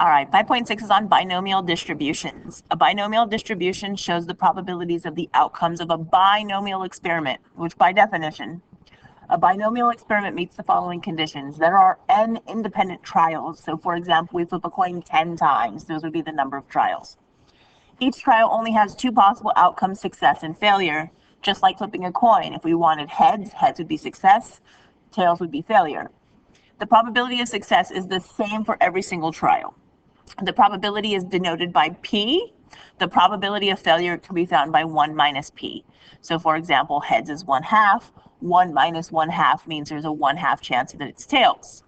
All right, 5.6 is on binomial distributions. A binomial distribution shows the probabilities of the outcomes of a binomial experiment, which by definition, a binomial experiment meets the following conditions. There are n independent trials. So for example, we flip a coin 10 times. Those would be the number of trials. Each trial only has two possible outcomes, success and failure. Just like flipping a coin, if we wanted heads, heads would be success, tails would be failure. The probability of success is the same for every single trial. The probability is denoted by p. The probability of failure can be found by 1 minus p. So for example, heads is 1/2. 1 minus 1/2 means there's a 1/2 chance that it's tails.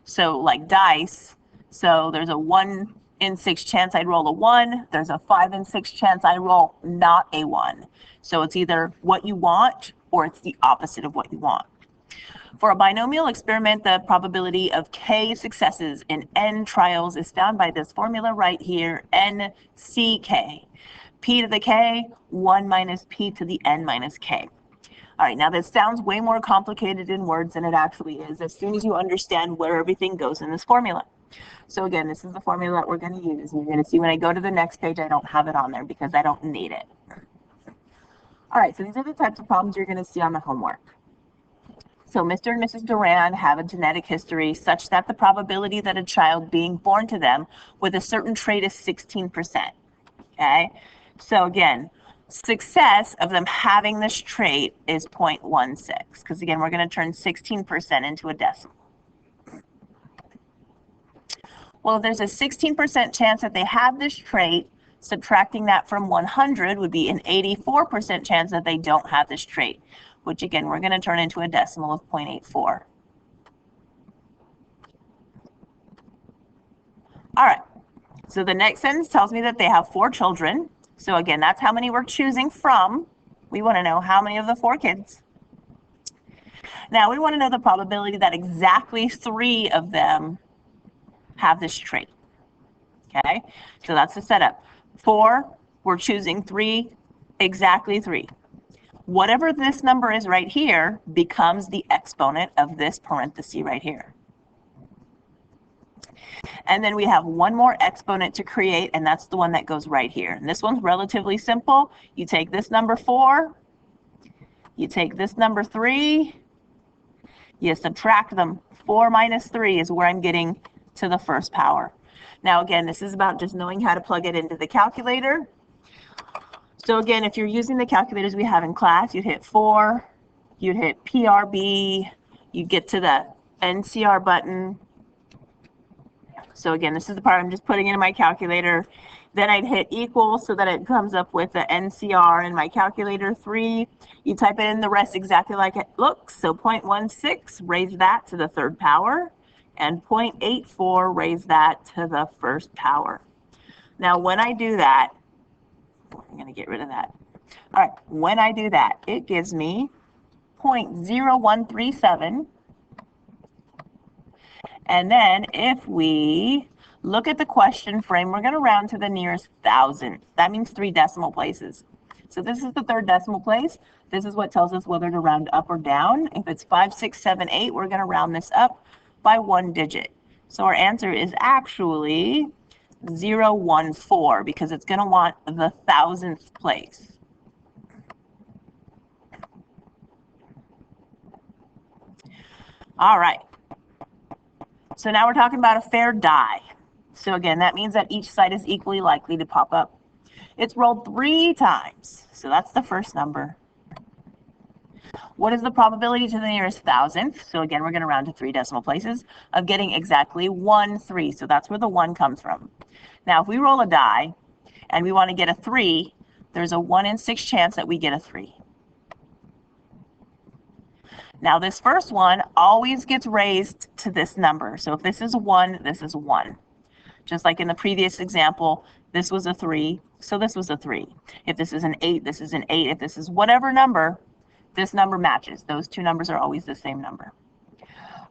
So like dice, so there's a 1 in 6 chance I'd roll a 1. There's a 5 in 6 chance I roll not a 1. So it's either what you want or it's the opposite of what you want. For a binomial experiment, the probability of k successes in n trials is found by this formula right here, NCK. P to the k, 1 minus p to the n minus k. All right, now this sounds way more complicated in words than it actually is as soon as you understand where everything goes in this formula. So again, this is the formula that we're going to use. And you're going to see when I go to the next page, I don't have it on there because I don't need it. All right, so these are the types of problems you're going to see on the homework. So Mr. and Mrs. Duran have a genetic history such that the probability that a child being born to them with a certain trait is 16%. Okay, so again, success of them having this trait is 0.16, because again, we're going to turn 16% into a decimal. Well, if there's a 16% chance that they have this trait, subtracting that from 100 would be an 84% chance that they don't have this trait, which again, we're going to turn into a decimal of 0.84. All right, so the next sentence tells me that they have 4 children. So again, that's how many we're choosing from. We want to know how many of the 4 kids. Now we want to know the probability that exactly 3 of them have this trait. Okay, so that's the setup. 4, we're choosing 3, exactly 3. Whatever this number is right here becomes the exponent of this parenthesis right here. And then we have one more exponent to create, and that's the one that goes right here. And this one's relatively simple. You take this number 4, you take this number 3, you subtract them. 4 minus 3 is where I'm getting to the first power. Now again, this is about just knowing how to plug it into the calculator. So again, if you're using the calculators we have in class, you'd hit 4, you'd hit PRB, you get to the NCR button. So again, this is the part I'm just putting into my calculator. Then I'd hit equal so that it comes up with the NCR in my calculator 3. You type it in the rest exactly like it looks. So 0.16, raise that to the 3rd power, and 0.84, raise that to the 1st power. Now when I do that, I'm going to get rid of that. All right, when I do that, it gives me 0.0137. And then if we look at the question frame, we're going to round to the nearest thousandth. That means 3 decimal places. So this is the 3rd decimal place. This is what tells us whether to round up or down. If it's 5, 6, 7, 8, we're going to round this up by 1 digit. So our answer is actually 014 because it's going to want the 1000th place. All right. So now we're talking about a fair die. So again, that means that each side is equally likely to pop up. It's rolled 3 times. So that's the first number. What is the probability to the nearest 1000th? So again, we're going to round to 3 decimal places of getting exactly 1, 3. So that's where the 1 comes from. Now, if we roll a die and we want to get a 3, there's a 1 in 6 chance that we get a 3. Now, this first one always gets raised to this number. So if this is 1, this is 1. Just like in the previous example, this was a 3, so this was a 3. If this is an 8, this is an 8. If this is whatever number, this number matches. Those 2 numbers are always the same number.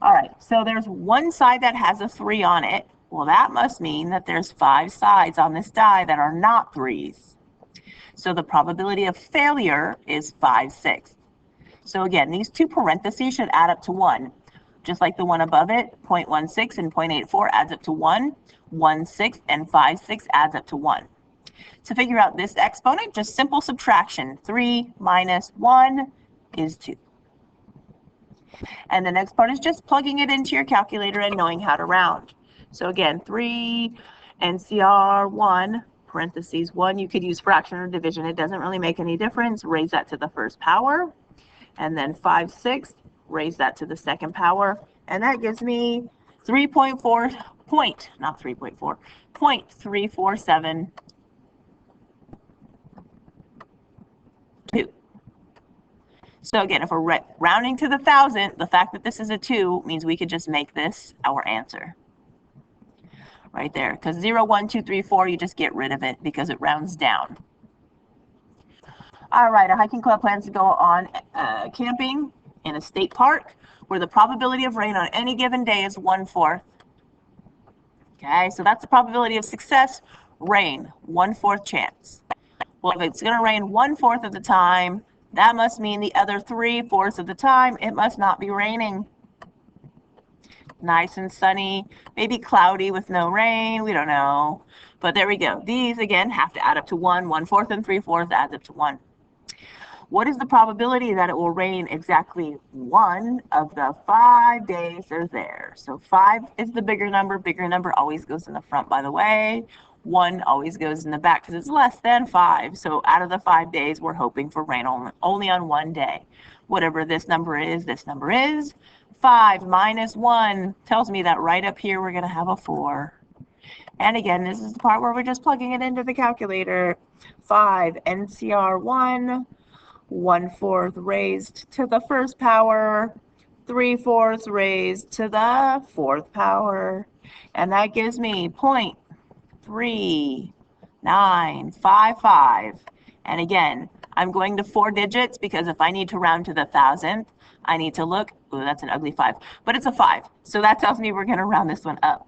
All right, so there's one side that has a 3 on it. Well, that must mean that there's 5 sides on this die that are not 3s. So the probability of failure is 5/6. So again, these 2 parentheses should add up to 1. just like the one above it, 0.16 and 0.84 adds up to 1. 1/6 and 5/6 adds up to 1. To figure out this exponent, just simple subtraction. 3 minus 1 is 2. And the next part is just plugging it into your calculator and knowing how to round. So again, 3 NCR1 parentheses 1, you could use fraction or division. It doesn't really make any difference. Raise that to the first power. And then 5/6, raise that to the second power. And that gives me 0.347. So again, if we're rounding to the thousandth, the fact that this is a 2 means we could just make this our answer. Right there, because 0, 1, 2, 3, 4, you just get rid of it because it rounds down. All right, a hiking club plans to go on camping in a state park where the probability of rain on any given day is 1/4. Okay, so that's the probability of success. Rain, 1/4 chance. Well, if it's going to rain 1/4 of the time, that must mean the other 3/4 of the time, it must not be raining. Nice and sunny, maybe cloudy with no rain, we don't know. But there we go. These, again, have to add up to 1. 1/4 and 3/4 adds up to 1. What is the probability that it will rain exactly 1 of the 5 days they're there? So 5 is the bigger number. Bigger number always goes in the front, by the way. 1 always goes in the back because it's less than 5. So out of the 5 days, we're hoping for rain only on 1 day. Whatever this number is, 5 minus 1 tells me that right up here we're going to have a 4. And again, this is the part where we're just plugging it into the calculator. 5 NCR1, 1/4 raised to the first power, 3/4 raised to the fourth power. And that gives me 0.3955. And again, I'm going to 4 digits because if I need to round to the thousandth, I need to look. Oh, that's an ugly 5, but it's a 5. So that tells me we're going to round this one up.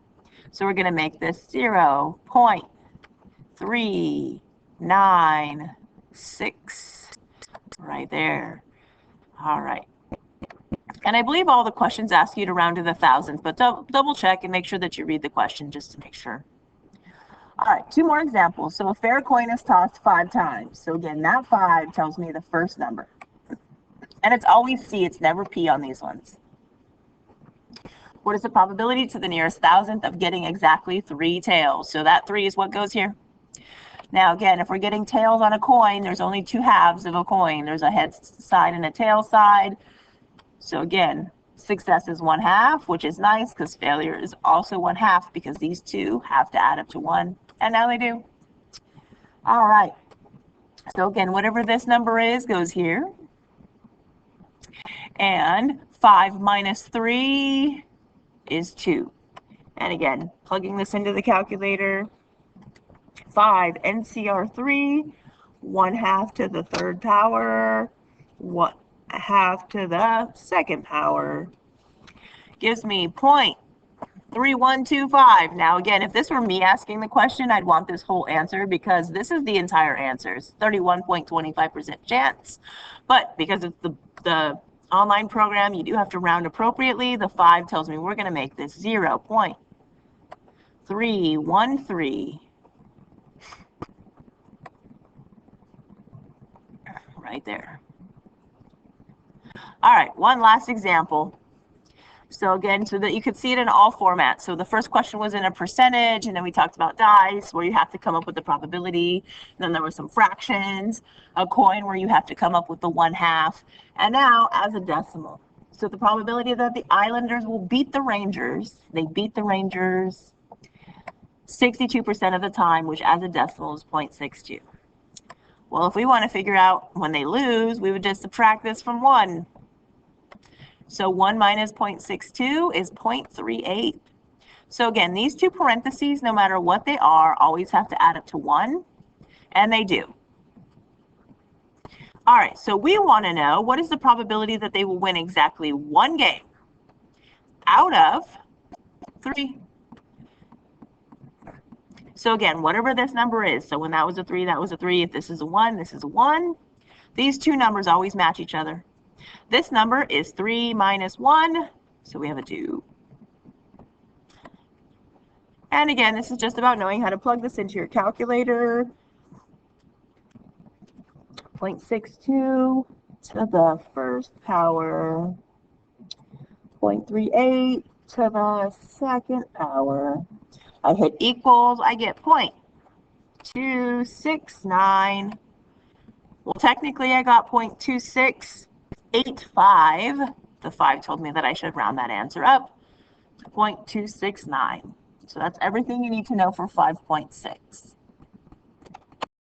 So we're going to make this 0.396 right there. All right. And I believe all the questions ask you to round to the thousandth, but double check and make sure that you read the question just to make sure. All right, 2 more examples. So a fair coin is tossed 5 times. So again, that 5 tells me the first number. And it's always C, it's never P on these ones. What is the probability to the nearest thousandth of getting exactly 3 tails? So that 3 is what goes here. Now again, if we're getting tails on a coin, there's only 2 halves of a coin. There's a head side and a tail side. So again, success is 1/2, which is nice because failure is also 1/2 because these 2 have to add up to 1. And now they do. All right. So again, whatever this number is goes here. And 5 minus 3 is 2. And again, plugging this into the calculator, 5 NCR3, 1/2 to the third power, 1/2 to the second power, gives me 0.3125. Now again, if this were me asking the question, I'd want this whole answer because this is the entire answer. It's 31.25% chance. But because it's the online program, you do have to round appropriately. The 5 tells me we're going to make this 0.313 right there. All right, one last example. So again, so that you could see it in all formats. So the first question was in a percentage, and then we talked about dice, where you have to come up with the probability. And then there were some fractions, a coin where you have to come up with the 1/2, and now as a decimal. So the probability that the Islanders will beat the Rangers, they beat the Rangers 62% of the time, which as a decimal is 0.62. Well, if we want to figure out when they lose, we would just subtract this from 1. So 1 minus 0.62 is 0.38. So again, these 2 parentheses, no matter what they are, always have to add up to 1, and they do. All right, so we want to know what is the probability that they will win exactly 1 game out of 3. So again, whatever this number is, so when that was a 3, that was a 3. If this is a 1, this is a 1. These 2 numbers always match each other. This number is 3 minus 1 So we have a 2. And again, this is just about knowing how to plug this into your calculator. 0.62 to the first power, 0.38 to the second power. I hit equals, I get 0.269. Well, technically I got 0.2685. The 5 told me that I should round that answer up to 0.269. So that's everything you need to know for 5.6.